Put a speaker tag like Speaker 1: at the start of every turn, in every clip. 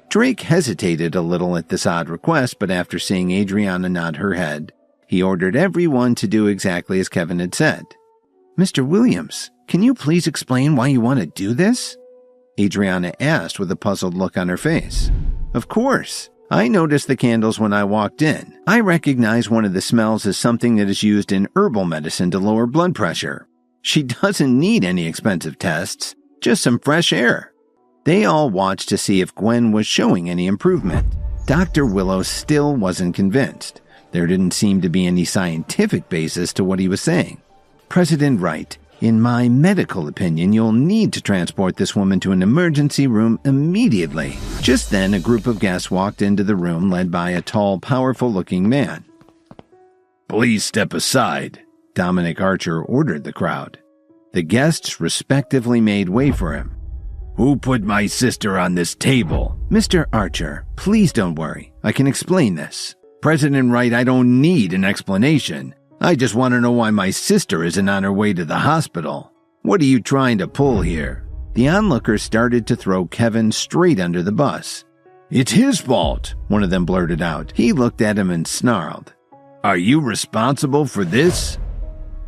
Speaker 1: Drake hesitated a little at this odd request, but after seeing Adriana nod her head, he ordered everyone to do exactly as Kevin had said. "Mr. Williams, can you please explain why you want to do this?" Adriana asked with a puzzled look on her face. "Of course. I noticed the candles when I walked in. I recognize one of the smells as something that is used in herbal medicine to lower blood pressure. She doesn't need any expensive tests, just some fresh air." They all watched to see if Gwen was showing any improvement. Dr. Willow still wasn't convinced. There didn't seem to be any scientific basis to what he was saying. "President Wright, in my medical opinion, you'll need to transport this woman to an emergency room immediately." Just then, a group of guests walked into the room led by a tall, powerful-looking man. "Please step aside," Dominic Archer ordered the crowd. The guests respectively made way for him. "Who put my sister on this table?" "Mr. Archer, please don't worry. I can explain this." "President Wright, I don't need an explanation. I just want to know why my sister isn't on her way to the hospital. What are you trying to pull here?" The onlookers started to throw Kevin straight under the bus. "It's his fault," one of them blurted out. He looked at him and snarled. "Are you responsible for this?"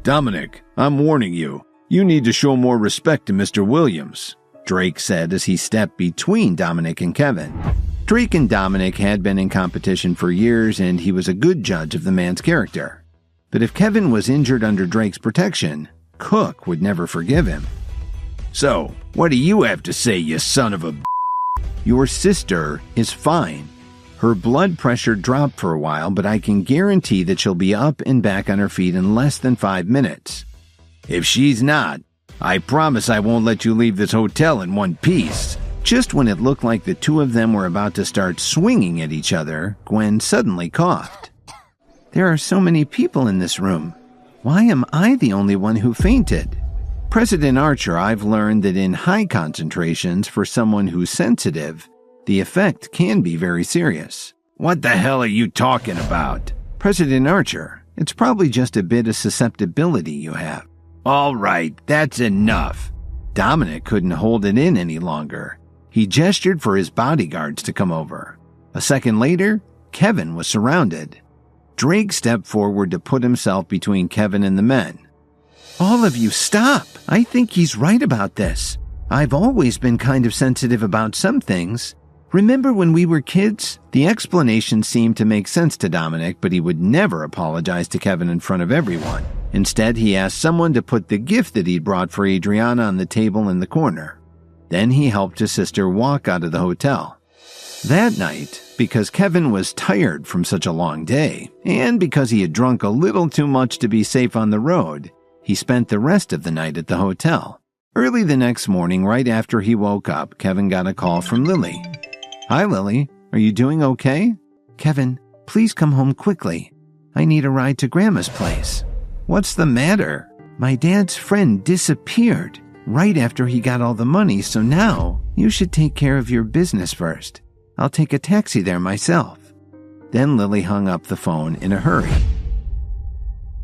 Speaker 1: "Dominic, I'm warning you. You need to show more respect to Mr. Williams," Drake said as he stepped between Dominic and Kevin. Drake and Dominic had been in competition for years, and he was a good judge of the man's character. But if Kevin was injured under Drake's protection, Cook would never forgive him. "So, what do you have to say, you son of a b****? Your sister is fine. Her blood pressure dropped for a while, but I can guarantee that she'll be up and back on her feet in less than 5 minutes. If she's not, I promise I won't let you leave this hotel in one piece." Just when it looked like the two of them were about to start swinging at each other, Gwen suddenly coughed. "There are so many people in this room. Why am I the only one who fainted?" "President Archer, I've learned that in high concentrations for someone who's sensitive, the effect can be very serious." "What the hell are you talking about?" "President Archer, it's probably just a bit of susceptibility you have." "All right, that's enough." Dominic couldn't hold it in any longer. He gestured for his bodyguards to come over. A second later, Kevin was surrounded. Drake stepped forward to put himself between Kevin and the men. "All of you, stop! I think he's right about this. I've always been kind of sensitive about some things. Remember when we were kids?" The explanation seemed to make sense to Dominic, but he would never apologize to Kevin in front of everyone. Instead, he asked someone to put the gift that he'd brought for Adriana on the table in the corner. Then he helped his sister walk out of the hotel. That night, because Kevin was tired from such a long day, and because he had drunk a little too much to be safe on the road, he spent the rest of the night at the hotel. Early the next morning, right after he woke up, Kevin got a call from Lily. "Hi, Lily. Are you doing okay?" "Kevin, please come home quickly. I need a ride to Grandma's place." "What's the matter?" "My dad's friend disappeared right after he got all the money, so now you should take care of your business first. I'll take a taxi there myself." Then Lily hung up the phone in a hurry.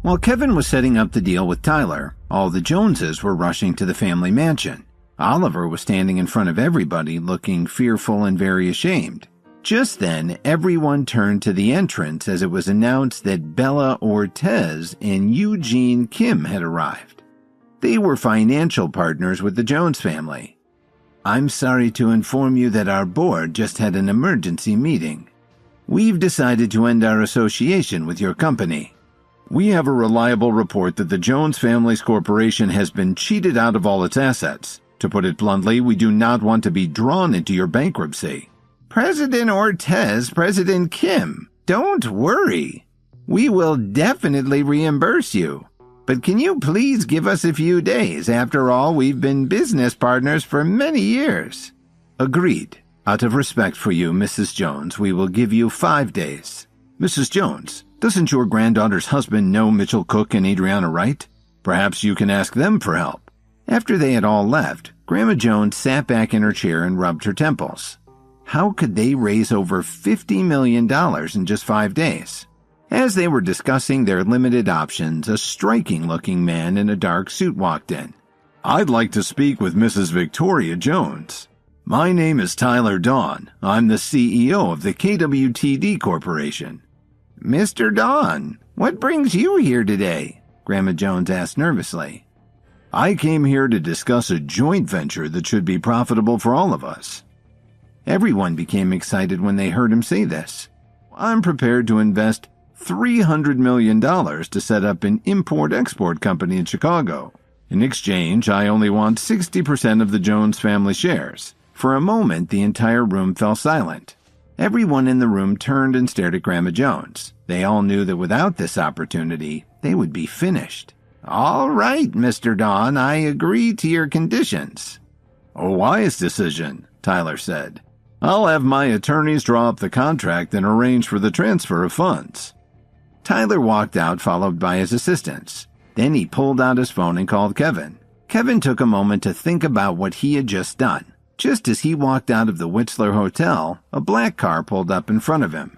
Speaker 1: While Kevin was setting up the deal with Tyler, all the Joneses were rushing to the family mansion. Oliver was standing in front of everybody looking fearful and very ashamed. Just then, everyone turned to the entrance as it was announced that Bella Ortez and Eugene Kim had arrived. They were financial partners with the Jones family. "I'm sorry to inform you that our board just had an emergency meeting. We've decided to end our association with your company. We have a reliable report that the Jones Family's corporation has been cheated out of all its assets. To put it bluntly, we do not want to be drawn into your bankruptcy." "President Ortez, President Kim, don't worry. We will definitely reimburse you. But can you please give us a few days? After all, we've been business partners for many years." "Agreed. Out of respect for you, Mrs. Jones, we will give you 5 days." "Mrs. Jones, doesn't your granddaughter's husband know Mitchell Cook and Adriana Wright? Perhaps you can ask them for help." After they had all left, Grandma Jones sat back in her chair and rubbed her temples. How could they raise over $50 million in just 5 days? As they were discussing their limited options, a striking-looking man in a dark suit walked in. "I'd like to speak with Mrs. Victoria Jones." My name is Tyler Dawn. I'm the CEO of the KWTD Corporation. Mr. Dawn, what brings you here today? Grandma Jones asked nervously. I came here to discuss a joint venture that should be profitable for all of us. Everyone became excited when they heard him say this. I'm prepared to invest $300 million to set up an import-export company in Chicago. In exchange, I only want 60% of the Jones family shares. For a moment, the entire room fell silent. Everyone in the room turned and stared at Grandma Jones. They all knew that without this opportunity, they would be finished. All right, Mr. Dawn, I agree to your conditions. A wise decision, Tyler said. I'll have my attorneys draw up the contract and arrange for the transfer of funds. Tyler walked out, followed by his assistants. Then he pulled out his phone and called Kevin. Kevin took a moment to think about what he had just done. Just as he walked out of the Whistler Hotel, a black car pulled up in front of him.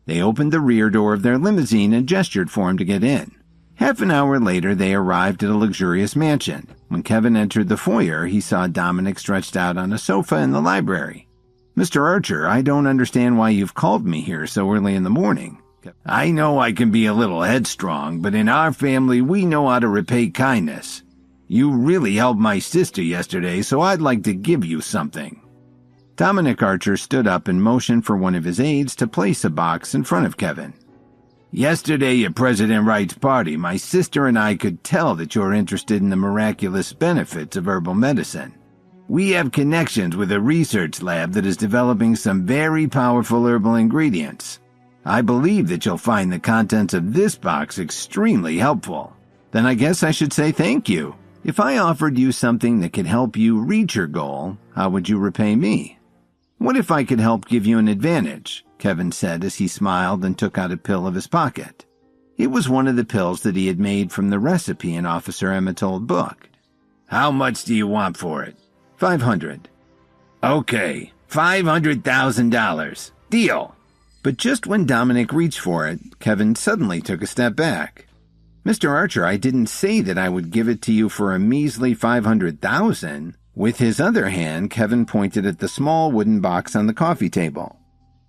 Speaker 1: They opened the rear door of their limousine and gestured for him to get in. Half an hour later, they arrived at a luxurious mansion. When Kevin entered the foyer, he saw Dominic stretched out on a sofa in the library. Mr. Archer, I don't understand why you've called me here so early in the morning. I know I can be a little headstrong, but in our family, we know how to repay kindness. You really helped my sister yesterday, so I'd like to give you something. Dominic Archer stood up and motioned for one of his aides to place a box in front of Kevin. Yesterday at President Wright's party, my sister and I could tell that you're interested in the miraculous benefits of herbal medicine. We have connections with a research lab that is developing some very powerful herbal ingredients. I believe that you'll find the contents of this box extremely helpful. Then I guess I should say thank you. If I offered you something that could help you reach your goal, how would you repay me? What if I could help give you an advantage? Kevin said as he smiled and took out a pill of his pocket. It was one of the pills that he had made from the recipe in Officer Emmett's old book. How much do you want for it? $500. Okay, $500,000. Deal. But just when Dominic reached for it, Kevin suddenly took a step back. Mr. Archer, I didn't say that I would give it to you for a measly $500,000. With his other hand, Kevin pointed at the small wooden box on the coffee table.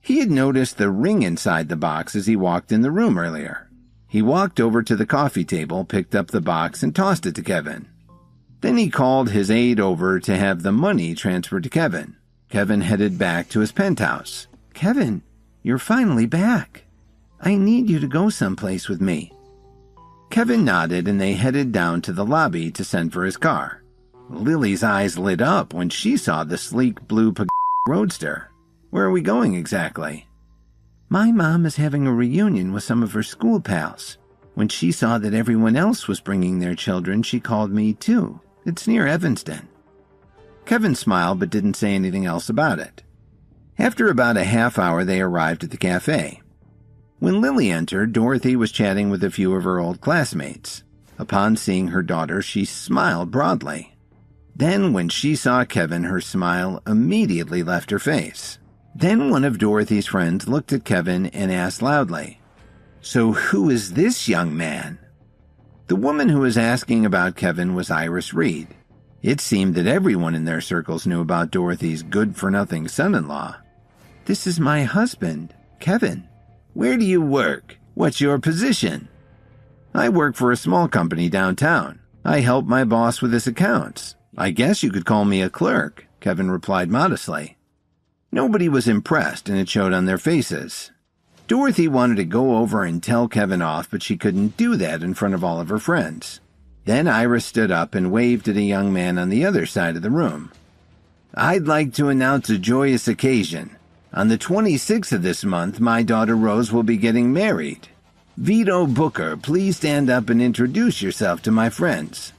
Speaker 1: He had noticed the ring inside the box as he walked in the room earlier. He walked over to the coffee table, picked up the box, and tossed it to Kevin. Then he called his aide over to have the money transferred to Kevin. Kevin headed back to his penthouse. Kevin, you're finally back. I need you to go someplace with me. Kevin nodded and they headed down to the lobby to send for his car. Lily's eyes lit up when she saw the sleek blue roadster. Where are we going exactly? My mom is having a reunion with some of her school pals. When she saw that everyone else was bringing their children, she called me too. It's near Evanston. Kevin smiled but didn't say anything else about it. After about a half hour, they arrived at the cafe. When Lily entered, Dorothy was chatting with a few of her old classmates. Upon seeing her daughter, she smiled broadly. Then, when she saw Kevin, her smile immediately left her face. Then one of Dorothy's friends looked at Kevin and asked loudly, "So who is this young man?" The woman who was asking about Kevin was Iris Reed. It seemed that everyone in their circles knew about Dorothy's good-for-nothing son-in-law. This is my husband, Kevin. Where do you work? What's your position? I work for a small company downtown. I help my boss with his accounts. I guess you could call me a clerk, Kevin replied modestly. Nobody was impressed, and it showed on their faces. Dorothy wanted to go over and tell Kevin off, but she couldn't do that in front of all of her friends. Then Iris stood up and waved at a young man on the other side of the room. I'd like to announce a joyous occasion. On the 26th of this month, my daughter Rose will be getting married. Vito Booker, please stand up and introduce yourself to my friends.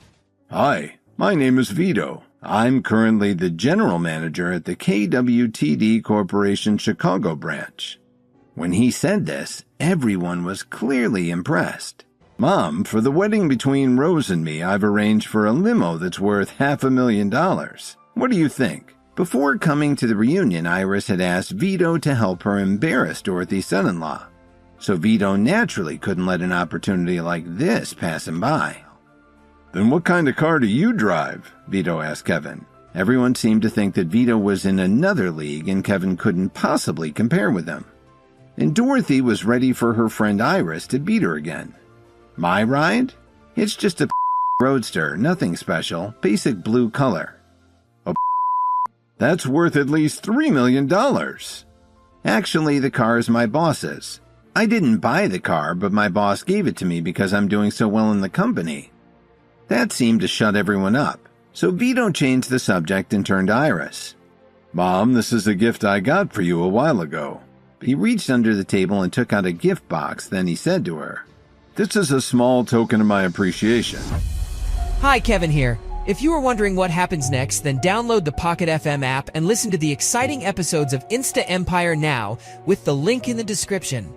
Speaker 1: Hi, my name is Vito. I'm currently the general manager at the KWTD Corporation Chicago branch. When he said this, everyone was clearly impressed. Mom, for the wedding between Rose and me, I've arranged for a limo that's worth $500,000. What do you think? Before coming to the reunion, Iris had asked Vito to help her embarrass Dorothy's son-in-law. So Vito naturally couldn't let an opportunity like this pass him by. Then what kind of car do you drive? Vito asked Kevin. Everyone seemed to think that Vito was in another league and Kevin couldn't possibly compare with him. And Dorothy was ready for her friend Iris to beat her again. My ride? It's just a roadster, nothing special, basic blue color. Oh, that's worth at least $3 million. Actually, the car is my boss's. I didn't buy the car, but my boss gave it to me because I'm doing so well in the company. That seemed to shut everyone up, so Vito changed the subject and turned to Iris. Mom, this is a gift I got for you a while ago. He reached under the table and took out a gift box, then he said to her, This is a small token of my appreciation.
Speaker 2: Hi, Kevin here. If you are wondering what happens next, then download the Pocket FM app and listen to the exciting episodes of Insta Empire now with the link in the description.